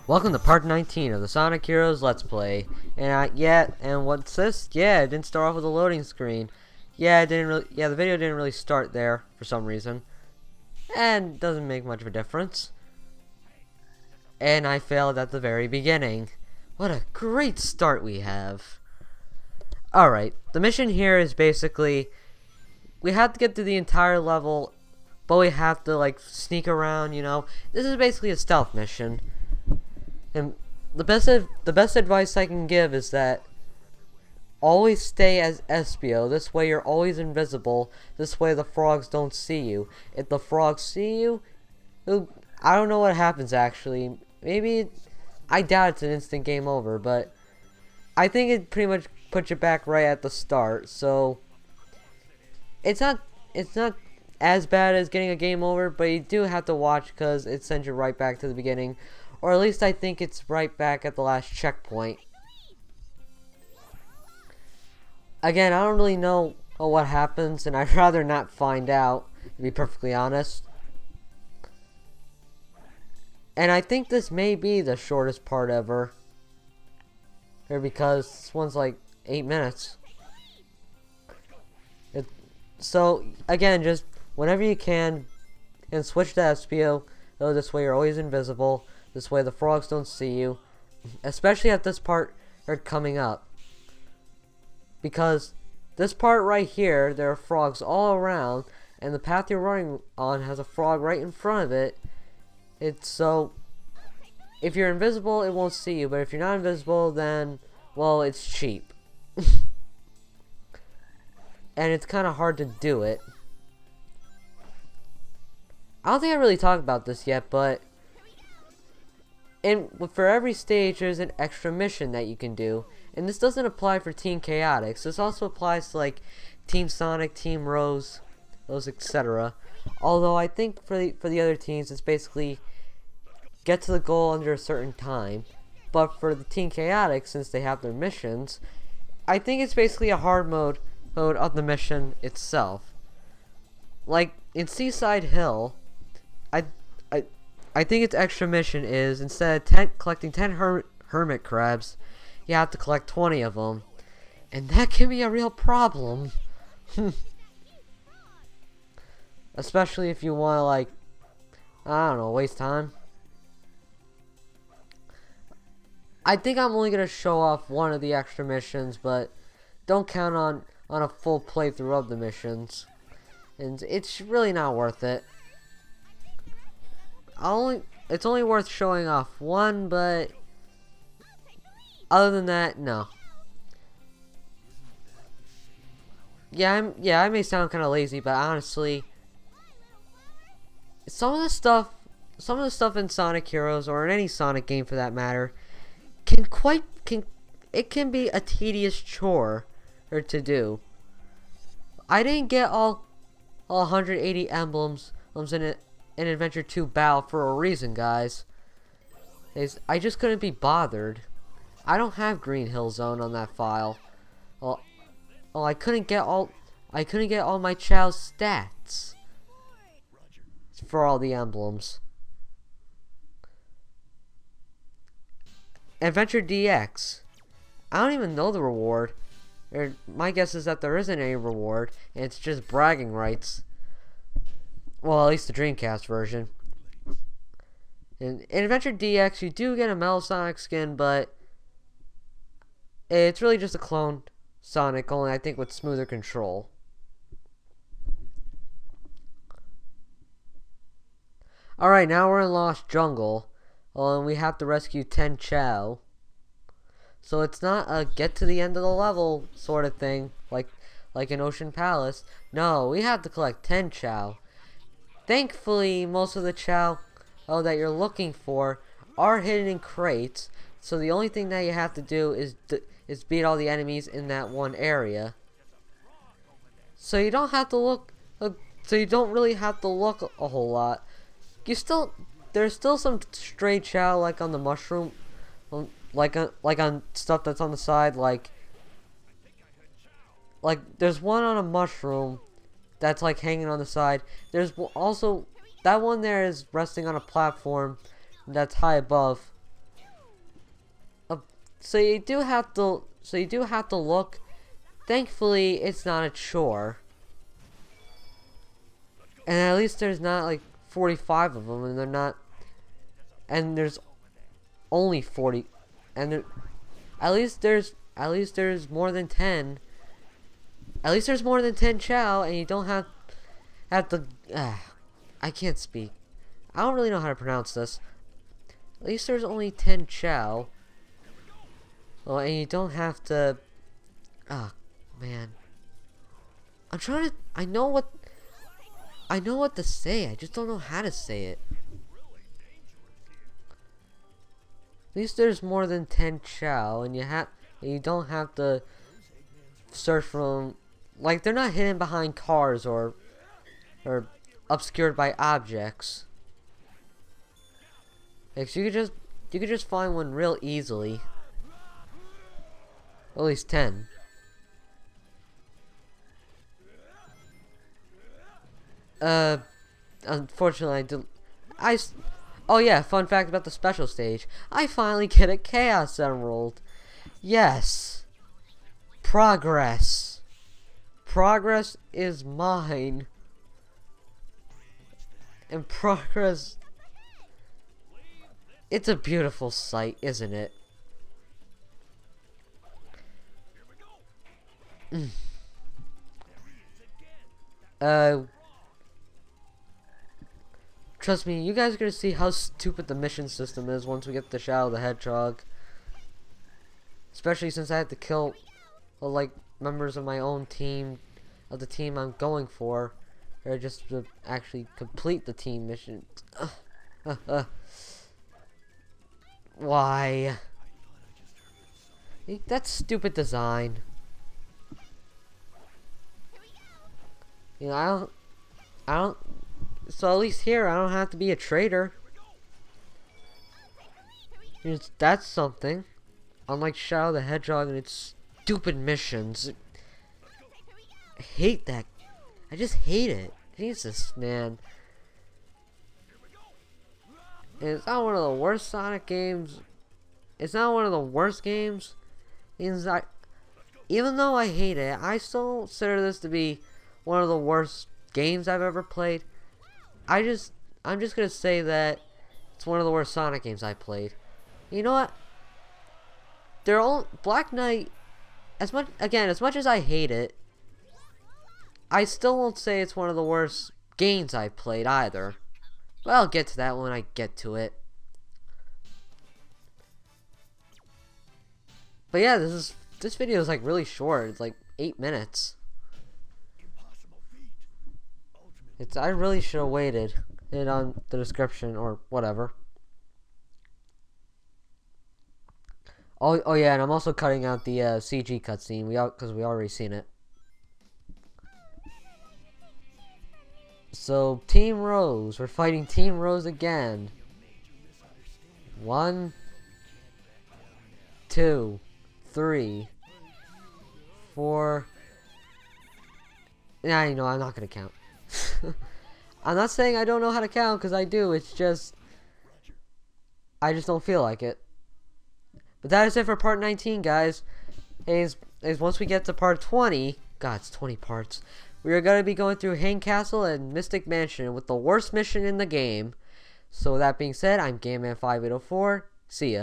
Welcome to part 19 of the Sonic Heroes Let's Play. And what's this? Yeah, it didn't start off with a loading screen. The video didn't really start there for some reason. And doesn't make much of a difference. And I failed at the very beginning. What a great start we have. Alright, the mission here is basically we have to get through the entire level, but we have to like sneak around, you know. This is basically a stealth mission. And the best advice I can give is that always stay as Espio. This way you're always invisible. This way the frogs don't see you. If the frogs see you, I don't know what happens actually. Maybe, I doubt it's an instant game over, but I think it pretty much puts you back right at the start. So it's not as bad as getting a game over, but you do have to watch because it sends you right back to the beginning. Or at least I think it's right back at the last checkpoint. Again, I don't really know what happens, and I'd rather not find out, to be perfectly honest. And I think this may be the shortest part ever. Here, because this one's like 8 minutes. So, again, just whenever you can, and switch to Espio. Oh, this way you're always invisible. This way the frogs don't see you. Especially at this part coming up. Because this part right here, there are frogs all around. And the path you're running on has a frog right in front of it. It's so... if you're invisible, it won't see you. But if you're not invisible, then... well, it's cheap. And it's kind of hard to do it. I don't think I really talked about this yet, but... for every stage, there's an extra mission that you can do. And this doesn't apply for Team Chaotix. This also applies to, like, Team Sonic, Team Rose, etc. Although, I think for the other teams, it's basically... get to the goal under a certain time. But for the Team Chaotix, since they have their missions, I think it's basically a hard mode of the mission itself. Like, in Seaside Hill... I think its extra mission is, instead of collecting 10 hermit crabs, you have to collect 20 of them. And that can be a real problem. Especially if you want to, like, I don't know, waste time. I think I'm only going to show off one of the extra missions, but don't count on a full playthrough of the missions. And it's really not worth it. It's only worth showing off one, but other than that, no. Yeah, I may sound kind of lazy, but honestly, some of the stuff in Sonic Heroes, or in any Sonic game for that matter, it can be a tedious chore to do. I didn't get all 180 emblems in Adventure 2 Battle for a reason, guys. I just couldn't be bothered. I don't have Green Hill Zone on that file. Well, I couldn't get all my child's stats for all the emblems. Adventure DX. I don't even know the reward. My guess is that there isn't any reward, and it's just bragging rights. Well, at least the Dreamcast version. In Adventure DX, you do get a Metal Sonic skin, but it's really just a clone Sonic, only I think with smoother control. Alright, now we're in Lost Jungle. And we have to rescue 10 Chao. So it's not a get to the end of the level sort of thing, like in Ocean Palace. No, we have to collect 10 Chao. Thankfully, most of the Chao that you're looking for are hidden in crates. So the only thing that you have to do is beat all the enemies in that one area. So you don't have to look. So you don't really have to look a whole lot. There's still some stray Chao, like on the mushroom, like on stuff that's on the side, like there's one on a mushroom that's like hanging on the side. There's also that one there is resting on a platform that's high above. So you do have to look. Thankfully, it's not a chore. And at least there's not like 45 of them, and they're not. And there's only 40, and there, at least there's more than 10. At least there's more than 10 Chao, and you don't have to. I can't speak. I don't really know how to pronounce this. At least there's only 10 Chao. Well, and you don't have to. Ah, man. I'm trying to. I know what to say. I just don't know how to say it. At least there's more than 10 Chao, and you don't have to search for them. Like, they're not hidden behind cars or obscured by objects. Like, so you could just find one real easily. At least 10. Unfortunately, oh yeah, fun fact about the special stage. I finally get a Chaos Emerald. Yes. Progress. Progress is mine. And progress... It's a beautiful sight, isn't it? Trust me, you guys are gonna see how stupid the mission system is once we get the Shadow the Hedgehog. Especially since I had to kill, well, like, members of my own team, of the team I'm going for, or just to actually complete the team mission. Why? That's stupid design. You know, I don't. So at least here, I don't have to be a traitor. That's something. Unlike Shadow the Hedgehog and its stupid missions. I hate that. I just hate it. Jesus, man. And it's not one of the worst Sonic games. It's not one of the worst games. Even though I hate it, I still consider this to be one of the worst games I've ever played. I'm just gonna say that it's one of the worst Sonic games I played. You know what? They're all Black Knight. As much as I hate it, I still won't say it's one of the worst games I've played either. But I'll get to that when I get to it. But yeah, this video is like really short. It's like 8 minutes. I really should have waited it on the description or whatever. Oh yeah, and I'm also cutting out the CG cutscene because we already seen it. So Team Rose, we're fighting Team Rose again. 1, 2, 3, 4. Nah, you know, I'm not gonna count. I'm not saying I don't know how to count, because I do. It's just I just don't feel like it. But that is it for part 19, guys. Is once we get to part 20, God, it's 20 parts. We are going to be going through Hang Castle and Mystic Mansion with the worst mission in the game. So with that being said, I'm GameMan5804. See ya.